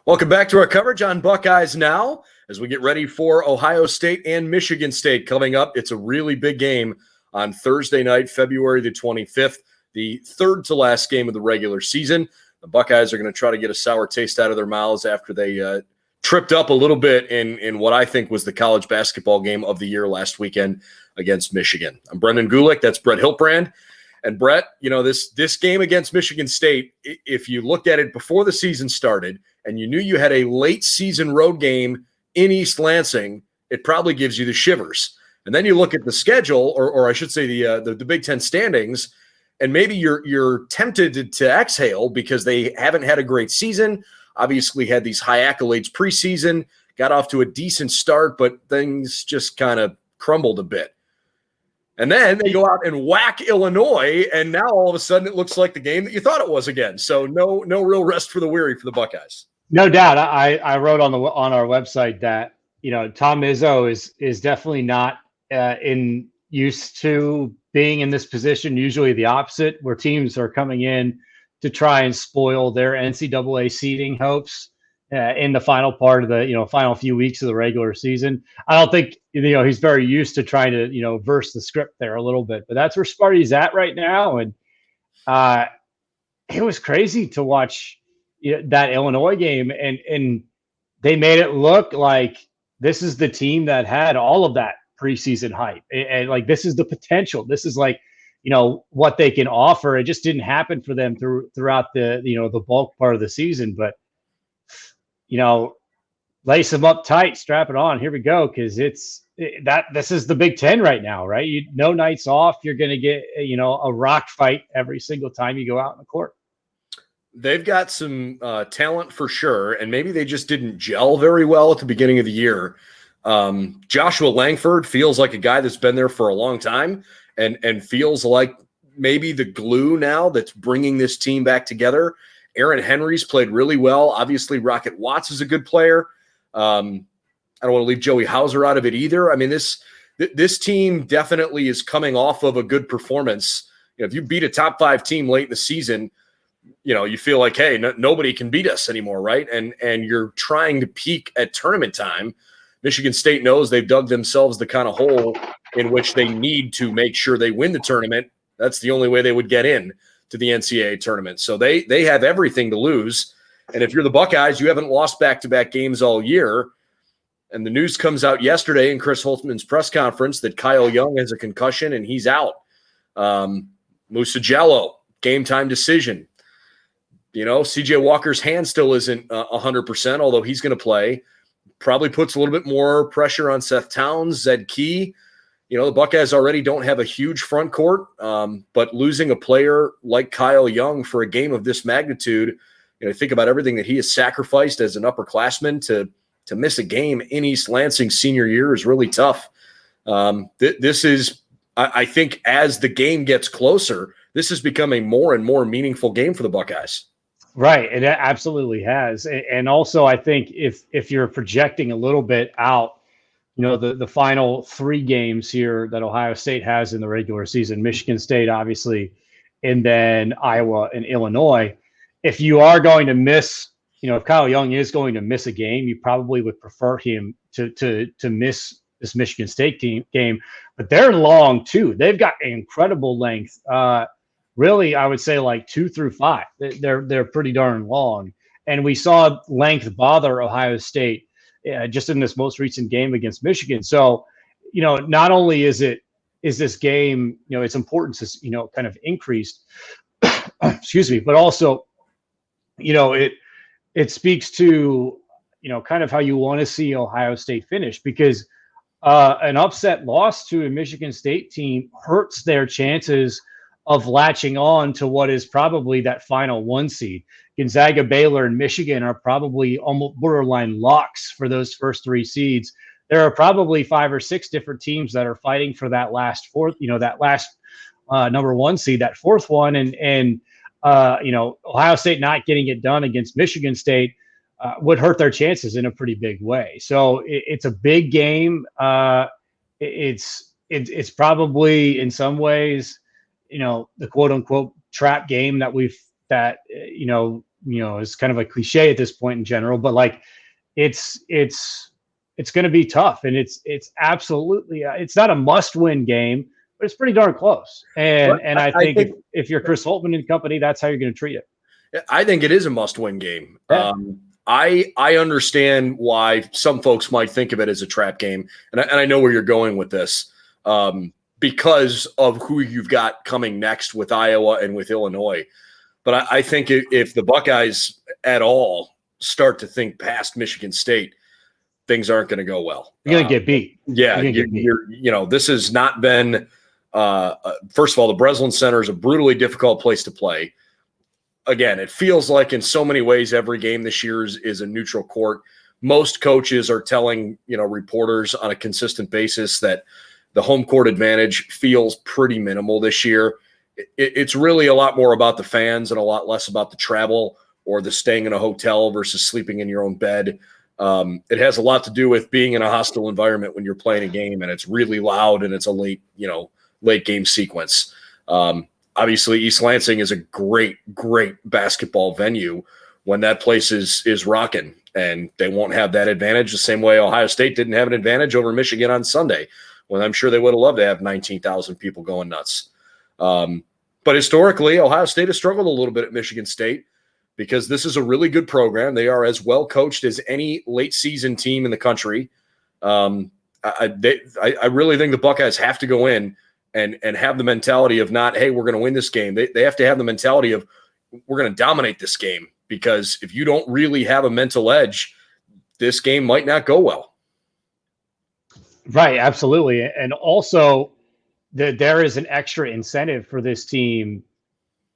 Welcome back to our coverage on Buckeyes Now as we get ready for Ohio State and Michigan State coming up. It's a really big game on Thursday night, February the 25th, the third to last game of the regular season. The Buckeyes are going to try to get a sour taste out of their mouths after they tripped up a little bit in what I think was the college basketball game of the year last weekend against Michigan. I'm Brendan Gulick. That's Brett Hiltbrand. And Brett, you know, this game against Michigan State, if you looked at it before the season started and you knew you had a late season road game in East Lansing, it probably gives you the shivers. And then you look at the schedule, or I should say the Big Ten standings, and maybe you're tempted to exhale because they haven't had a great season. Obviously had these high accolades preseason, got off to a decent start, but things just kind of crumbled a bit. And then they go out and whack Illinois, and now all of a sudden it looks like the game that you thought it was again. So no real rest for the weary for the Buckeyes. No doubt. I wrote on our website that, you know, Tom Izzo is definitely not used to being in this position. Usually the opposite, where teams are coming in to try and spoil their NCAA seeding hopes in the final part of the, final few weeks of the regular season. I don't think, he's very used to trying to, verse the script there a little bit, but that's where Sparty's at right now. And it was crazy to watch that Illinois game, and they made it look like this is the team that had all of that preseason hype. And like, this is the potential. This is like, what they can offer. It just didn't happen for them throughout the, the bulk part of the season, but lace them up tight, strap it on. Here we go. Cause this is the Big Ten right now, right? No nights off. You're going to get, a rock fight every single time you go out in the court. They've got some talent for sure. And maybe they just didn't gel very well at the beginning of the year. Joshua Langford feels like a guy that's been there for a long time and feels like maybe the glue now that's bringing this team back together. Aaron Henry's played really well. Obviously, Rocket Watts is a good player. I don't want to leave Joey Hauser out of it either. I mean, this team definitely is coming off of a good performance. If you beat a top 5 team late in the season, you feel like, hey, nobody can beat us anymore, right? And you're trying to peak at tournament time. Michigan State knows they've dug themselves the kind of hole in which they need to make sure they win the tournament. That's the only way they would get in to the NCAA tournament. So they have everything to lose. And if you're the Buckeyes, you haven't lost back-to-back games all year. And the news comes out yesterday in Chris Holtman's press conference that Kyle Young has a concussion and he's out. Musa Jallow, game time decision. CJ Walker's hand still isn't 100%, although he's going to play. Probably puts a little bit more pressure on Seth Towns, Zed Key. The Buckeyes already don't have a huge front court, but losing a player like Kyle Young for a game of this magnitude, think about everything that he has sacrificed as an upperclassman to miss a game in East Lansing senior year is really tough. This is, I think, as the game gets closer, this is becoming more and more meaningful game for the Buckeyes. Right. It absolutely has. And also, I think if you're projecting a little bit out, the final 3 games here that Ohio State has in the regular season, Michigan State, obviously, and then Iowa and Illinois. If you are going to miss, if Kyle Young is going to miss a game, you probably would prefer him to miss this Michigan State game. But they're long too. They've got incredible length. Really, I would say like 2 through 5. They're pretty darn long. And we saw length bother Ohio State just in this most recent game against Michigan. So, not only is this game, its importance is, kind of increased, excuse me, but also, it speaks to, kind of how you want to see Ohio State finish, because an upset loss to a Michigan State team hurts their chances of latching on to what is probably that final 1 seed. Gonzaga, Baylor, and Michigan are probably almost borderline locks for those first 3 seeds. There are probably 5 or 6 different teams that are fighting for that last number 1 seed, that 4th one. And Ohio State not getting it done against Michigan State would hurt their chances in a pretty big way. So it's a big game. It's probably in some ways, the quote unquote trap game that is kind of a cliche at this point in general, but like it's going to be tough, and it's absolutely it's not a must-win game, but it's pretty darn close. And I think if you're Chris Holtmann and company, that's how you're going to treat it. I think it is a must-win game. Yeah. I understand why some folks might think of it as a trap game, and I know where you're going with this, because of who you've got coming next with Iowa and with Illinois. But I think if the Buckeyes at all start to think past Michigan State, things aren't going to go well. You're going to get beat. Yeah, this has not been. First of all, the Breslin Center is a brutally difficult place to play. Again, it feels like in so many ways every game this year is a neutral court. Most coaches are telling reporters on a consistent basis that the home court advantage feels pretty minimal this year. It's really a lot more about the fans and a lot less about the travel or the staying in a hotel versus sleeping in your own bed. It has a lot to do with being in a hostile environment when you're playing a game and it's really loud and it's a late game sequence. Obviously, East Lansing is a great basketball venue when that place is rocking, and they won't have that advantage the same way Ohio State didn't have an advantage over Michigan on Sunday, when I'm sure they would have loved to have 19,000 people going nuts. But historically, Ohio State has struggled a little bit at Michigan State because this is a really good program. They are as well coached as any late season team in the country. I really think the Buckeyes have to go in and have the mentality of not, hey, we're going to win this game. They have to have the mentality of we're going to dominate this game, because if you don't really have a mental edge, this game might not go well. Right, absolutely. And also there is an extra incentive for this team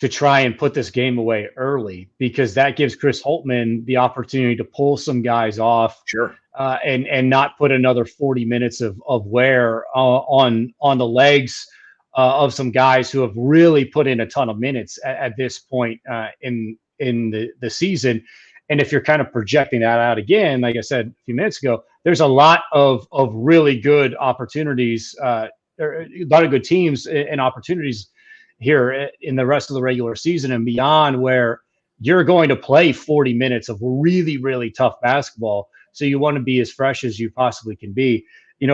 to try and put this game away early, because that gives Chris Holtmann the opportunity to pull some guys off. Sure. And not put another 40 minutes of wear on the legs of some guys who have really put in a ton of minutes at this point in the season. And if you're kind of projecting that out again, like I said a few minutes ago, there's a lot of really good opportunities, a lot of good teams and opportunities here in the rest of the regular season and beyond, where you're going to play 40 minutes of really, really tough basketball. So you want to be as fresh as you possibly can be.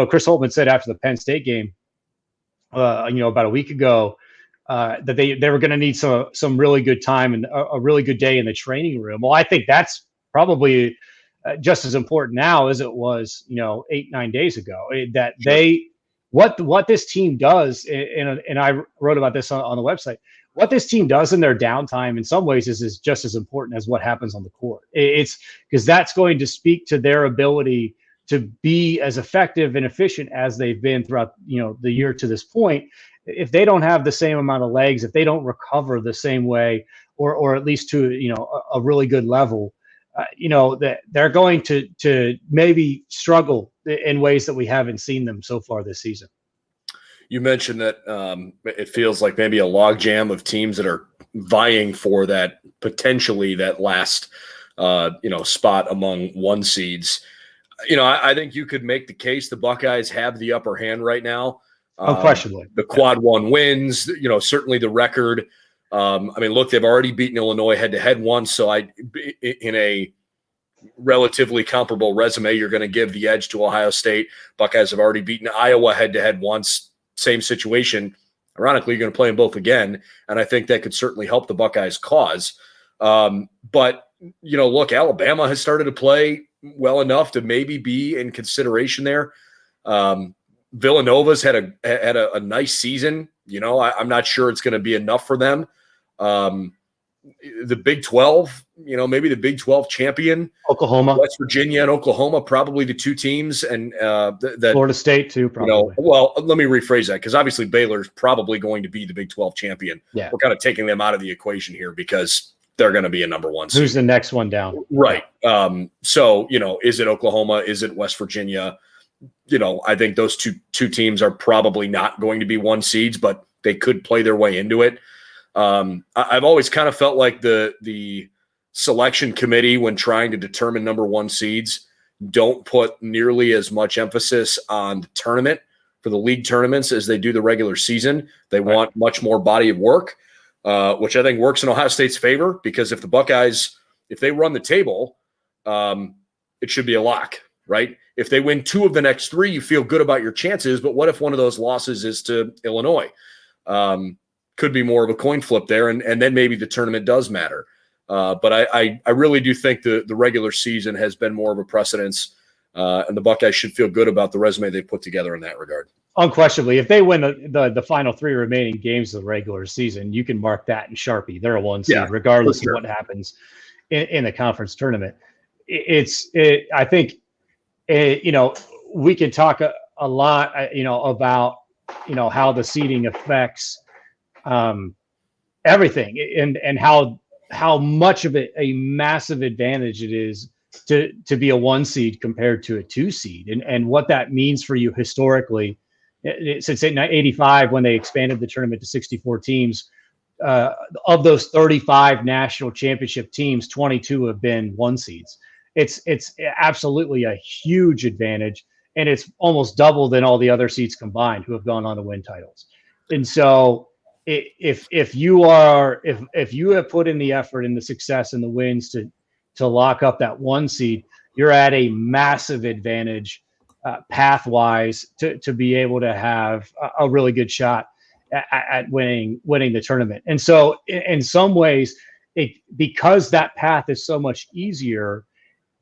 Chris Holtmann said after the Penn State game, about a week ago, that they were going to need some really good time and a really good day in the training room. Well, I think that's probably just as important now as it was, 8-9 days ago. That what this team does, and I wrote about this on the website. What this team does in their downtime in some ways is just as important as what happens on the court. It's because that's going to speak to their ability to be as effective and efficient as they've been throughout, the year to this point. If they don't have the same amount of legs, if they don't recover the same way, or at least to, a really good level, that they're going to maybe struggle in ways that we haven't seen them so far this season. You mentioned that it feels like maybe a logjam of teams that are vying for that, potentially that last, spot among one seeds. I think you could make the case the Buckeyes have the upper hand right now. Unquestionably. The quad one wins, certainly the record. Look, they've already beaten Illinois head-to-head once, so in a relatively comparable resume, you're going to give the edge to Ohio State. Buckeyes have already beaten Iowa head-to-head once. Same situation. Ironically, you're going to play them both again, and I think that could certainly help the Buckeyes' cause. But look, Alabama has started to play well enough to maybe be in consideration there. Villanova's had a nice season. I'm not sure it's going to be enough for them. The Big 12, maybe the Big 12 champion, Oklahoma, West Virginia, and Oklahoma, probably the two teams, and that Florida State too. Probably. Well, let me rephrase that, because obviously Baylor's probably going to be the Big 12 champion. Yeah, we're kind of taking them out of the equation here because they're going to be a number one seed. Who's the next one down? Right. So is it Oklahoma? Is it West Virginia? I think those two teams are probably not going to be one seeds, but they could play their way into it. I've always kind of felt like the selection committee, when trying to determine number one seeds, don't put nearly as much emphasis on the tournament for the league tournaments as they do the regular season. They want much more body of work, which I think works in Ohio State's favor, because if the Buckeyes if they run the table, it should be a lock, right? If they win 2 of the next 3, you feel good about your chances. But what if one of those losses is to Illinois? Could be more of a coin flip there, and then maybe the tournament does matter. But I really do think the regular season has been more of a precedence, and the Buckeyes should feel good about the resume they put together in that regard. Unquestionably, if they win the final 3 remaining games of the regular season, you can mark that in Sharpie. They're a 1 seed, regardless of what happens in the conference tournament. I think, we can talk a lot, about, how the seeding affects everything, and how much of it a massive advantage it is to be a 1 seed compared to a 2 seed, and what that means for you historically. Since 85, when they expanded the tournament to 64 teams, of those 35 national championship teams, 22 have been 1 seeds. It's absolutely a huge advantage, and it's almost double than all the other seeds combined who have gone on to win titles. And so, if you have put in the effort and the success and the wins to lock up that 1 seed, you're at a massive advantage path-wise to be able to have a really good shot at winning the tournament. And so, in some ways, because that path is so much easier,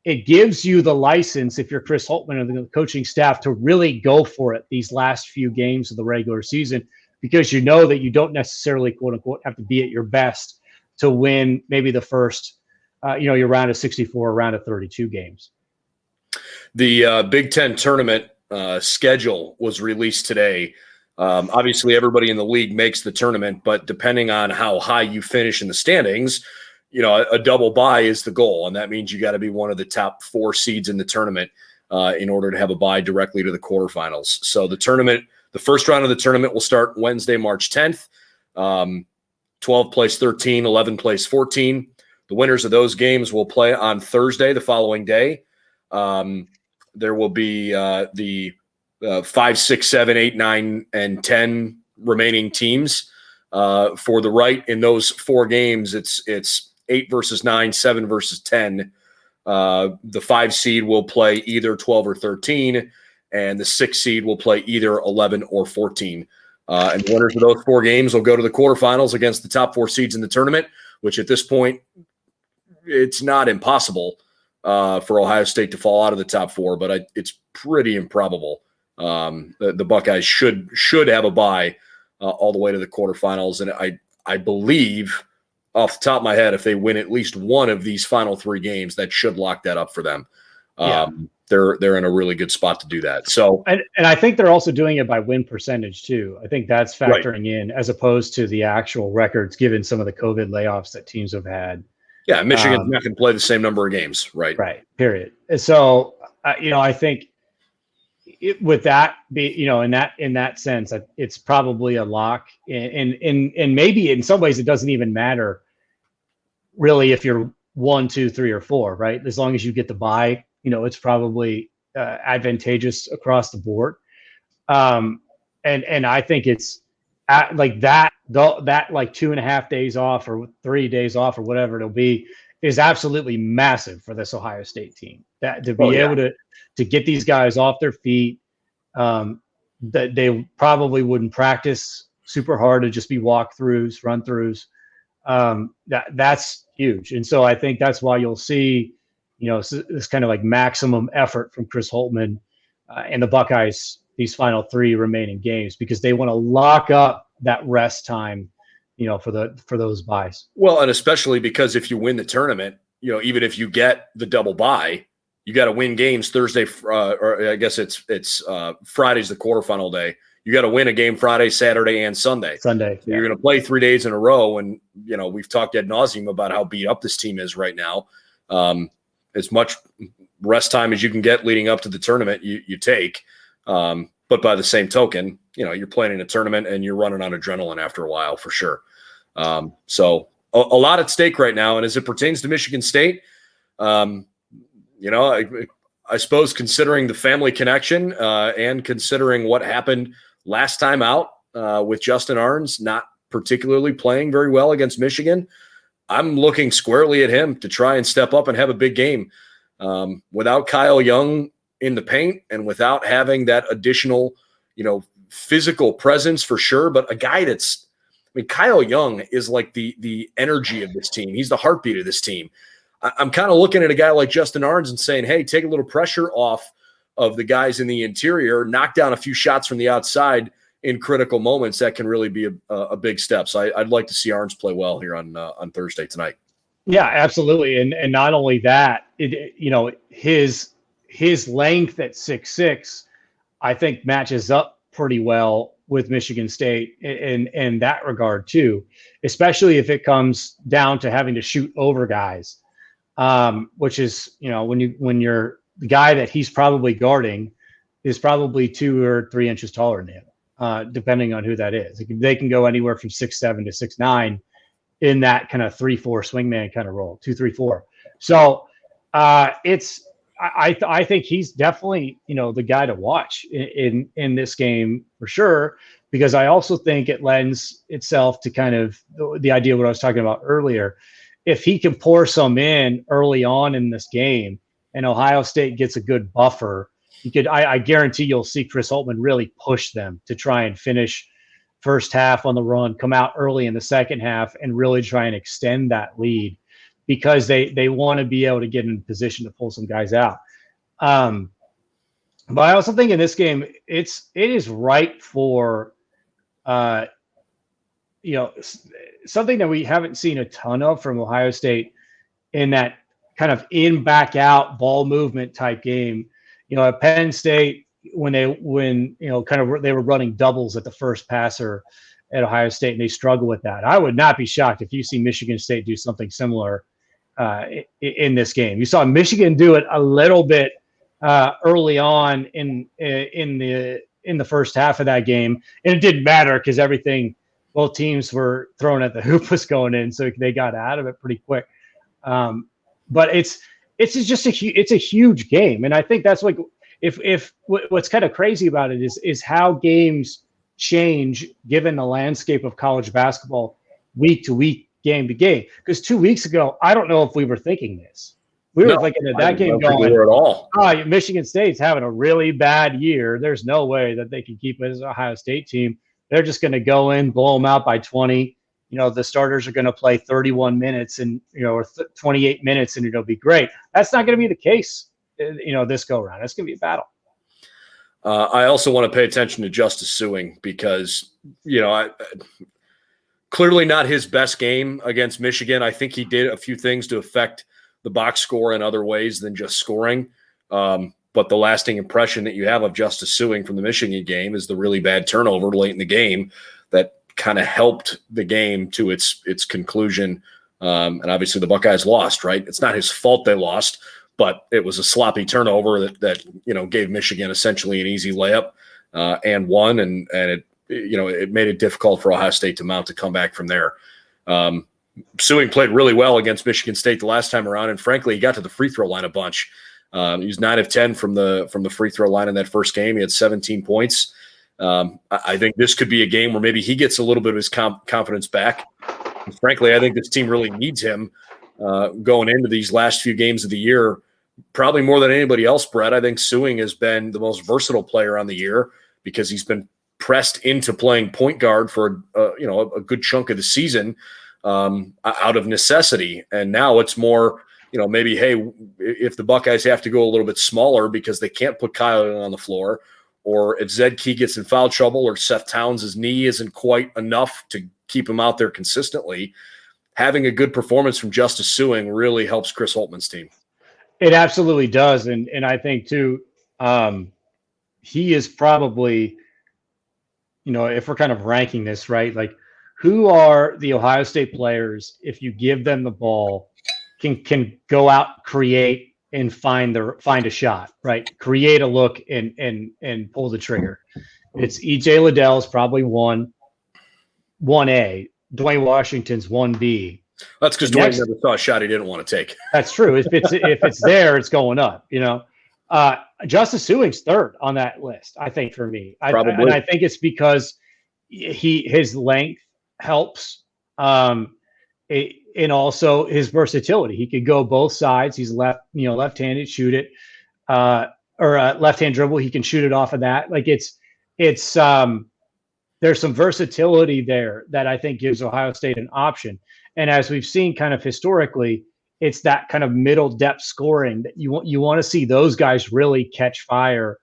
it gives you the license, if you're Chris Holtmann and the coaching staff, to really go for it these last few games of the regular season, because you know that you don't necessarily, quote unquote, have to be at your best to win maybe the first, your round of 64, round of 32 games. The Big Ten tournament schedule was released today. Obviously, everybody in the league makes the tournament, but depending on how high you finish in the standings, a double bye is the goal, and that means you got to be one of the top 4 seeds in the tournament in order to have a bye directly to the quarterfinals. So the first round of the tournament will start Wednesday, March 10th. 12 plays 13, 11 plays 14. The winners of those games will play on Thursday, the following day. There will be the 5, 6, 7, 8, 9, and 10 remaining teams. For the right in those 4 games, it's 8 versus 9, 7 versus 10. The 5 seed will play either 12 or 13, and the 6 seed will play either 11 or 14. And the winners of those 4 games will go to the quarterfinals against the top 4 seeds in the tournament, which at this point, it's not impossible for Ohio State to fall out of the top 4, but it's pretty improbable. The Buckeyes should have a bye all the way to the quarterfinals, and I believe, off the top of my head, if they win at least one of these final 3 games, that should lock that up for them. They're in a really good spot to do that. So, and I think they're also doing it by win percentage too. I think that's factoring in, as opposed to the actual records, given some of the COVID layoffs that teams have had. Yeah, Michigan's not going to play the same number of games, right? Right. Period. So, I think with that, in that sense, it's probably a lock. And maybe in some ways it doesn't even matter really if you're 1, 2, 3, or 4, right? As long as you get the bye, it's probably advantageous across the board. And I think it's like that 2.5 days off or 3 days off or whatever it'll be is absolutely massive for this Ohio State team. That to be able to get these guys off their feet, that they probably wouldn't practice super hard to just be walkthroughs, run-throughs. That's huge. And so I think that's why you'll see, this kind of like maximum effort from Chris Holtmann and the Buckeyes these final 3 remaining games, because they want to lock up that rest time, for those buys. Well, and especially because if you win the tournament, even if you get the double bye, you got to win games Thursday, or I guess it's Friday's the quarterfinal day. You got to win a game Friday, Saturday, and Sunday. So you're going to play 3 days in a row, and we've talked ad nauseum about how beat up this team is right now. As much rest time as you can get leading up to the tournament, you take. But by the same token, you're playing in a tournament and you're running on adrenaline after a while, for sure. So a lot at stake right now. And as it pertains to Michigan State, I suppose considering the family connection and considering what happened last time out with Justin Arns not particularly playing very well against Michigan, I'm looking squarely at him to try and step up and have a big game. Without Kyle Young in the paint and without having that additional, physical presence for sure, but a guy Kyle Young is like the energy of this team. He's the heartbeat of this team. I'm kind of looking at a guy like Justin Arns and saying, hey, take a little pressure off of the guys in the interior, knock down a few shots from the outside in critical moments. That can really be a big step. So I'd like to see Arns play well here on Thursday tonight. Yeah, absolutely. And not only that, his length at 6'6", I think matches up pretty well with Michigan State in that regard too, especially if it comes down to having to shoot over guys, which is, when you're the guy that he's probably guarding is probably 2 or 3 inches taller than him, depending on who that is. They can go anywhere from 6'7" to 6'9" in that kind of 3-4 swingman kind of role, 2-3-4. So I think he's definitely, the guy to watch in this game for sure, because I also think it lends itself to kind of the idea of what I was talking about earlier. If he can pour some in early on in this game and Ohio State gets a good buffer, I guarantee you'll see Chris Holtmann really push them to try and finish first half on the run, come out early in the second half and really try and extend that lead, because they want to be able to get in position to pull some guys out. But I also think in this game, it is ripe for, something that we haven't seen a ton of from Ohio State in that kind of in, back, out ball movement type game. At Penn State, when they were running doubles at the first passer at Ohio State, and they struggle with that. I would not be shocked if you see Michigan State do something similar in this game. You saw Michigan do it a little bit early on in the first half of that game, and it didn't matter because both teams were throwing at the hoop was going in, so they got out of it pretty quick. But it's a huge game, and I think that's like if what's kind of crazy about it is how games change given the landscape of college basketball week to week, game to game. Because 2 weeks ago, I don't know if we were thinking this. We were thinking that game going, at all. Michigan State's having a really bad year. There's no way that they can keep it as an Ohio State team. They're just going to go in, blow them out by 20. The starters are going to play 31 minutes or 28 minutes, and it'll be great. That's not going to be the case, this go around. It's going to be a battle. I also want to pay attention to Justice Suing because, clearly not his best game against Michigan. I think he did a few things to affect the box score in other ways than just scoring. But the lasting impression that you have of Justice Suing from the Michigan game is the really bad turnover late in the game that kind of helped the game to its conclusion. And obviously the Buckeyes lost, right? It's not his fault they lost, but it was a sloppy turnover that gave Michigan essentially an easy layup and won. And it made it difficult for Ohio State to mount a comeback from there. Suing played really well against Michigan State the last time around, and frankly, he got to the free throw line a bunch. He was 9 of 10 from the free throw line in that first game. He had 17 points. I think this could be a game where maybe he gets a little bit of his confidence back. And frankly, I think this team really needs him going into these last few games of the year, probably more than anybody else, Brett. I think Suing has been the most versatile player on the year because he's been pressed into playing point guard for a good chunk of the season out of necessity. And now it's more, maybe, hey, if the Buckeyes have to go a little bit smaller because they can't put Kyle on the floor, or if Zed Key gets in foul trouble, or Seth Towns' knee isn't quite enough to keep him out there consistently, having a good performance from Justice Suing really helps Chris Holtmann's team. It absolutely does. And I think too, he is probably, if we're kind of ranking this, right? Like, who are the Ohio State players, if you give them the ball, can go out, create, and find a shot, right? Create a look and pull the trigger. It's E.J. Liddell's probably 1A. Dwayne Washington's 1B. That's because Dwayne never saw a shot he didn't want to take. That's true. If it's there, it's going up. Justice Suing's 3rd on that list, I think, for me. And I think it's because his length helps. and also his versatility. He could go both sides. He's left-handed, shoot it, or left-hand dribble. He can shoot it off of that. Like there's some versatility there that I think gives Ohio State an option. And as we've seen kind of historically, it's that kind of middle depth scoring that you want to see those guys really catch fire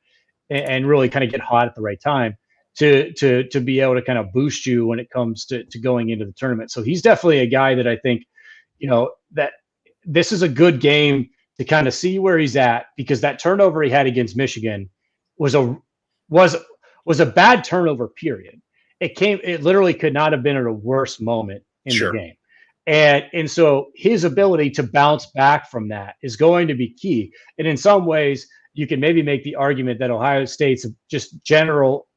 and really kind of get hot at the right time to be able to kind of boost you when it comes to going into the tournament. So he's definitely a guy that I think, that this is a good game to kind of see where he's at, because that turnover he had against Michigan was a bad turnover, period. It literally could not have been at a worse moment in the game. And so his ability to bounce back from that is going to be key. And in some ways, you can maybe make the argument that Ohio State's just general,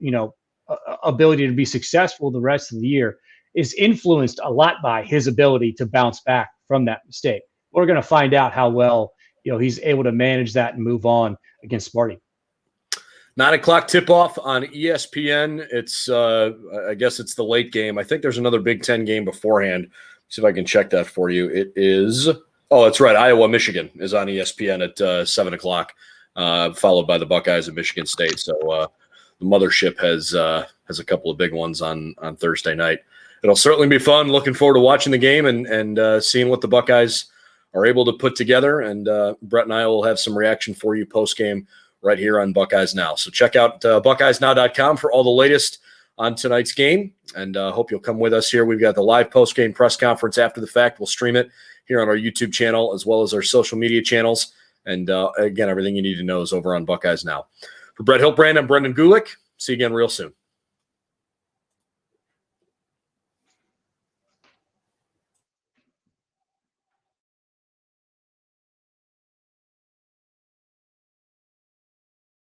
ability to be successful the rest of the year is influenced a lot by his ability to bounce back from that mistake. We're going to find out how well, he's able to manage that and move on against Sparty. 9:00 tip-off on ESPN. It's, I guess it's the late game. I think there's another Big Ten game beforehand. See if I can check that for you. It is, that's right. Iowa, Michigan is on ESPN at 7:00, followed by the Buckeyes and Michigan State. So the mothership has a couple of big ones on Thursday night. It'll certainly be fun. Looking forward to watching the game and seeing what the Buckeyes are able to put together. And Brett and I will have some reaction for you post-game right here on Buckeyes Now. So check out BuckeyesNow.com for all the latest on tonight's game, and hope you'll come with us here. We've got the live post-game press conference after the fact. We'll stream it here on our YouTube channel as well as our social media channels. And again, everything you need to know is over on Buckeyes Now. For Brett Hiltbrand, I'm Brendan Gulick. See you again real soon.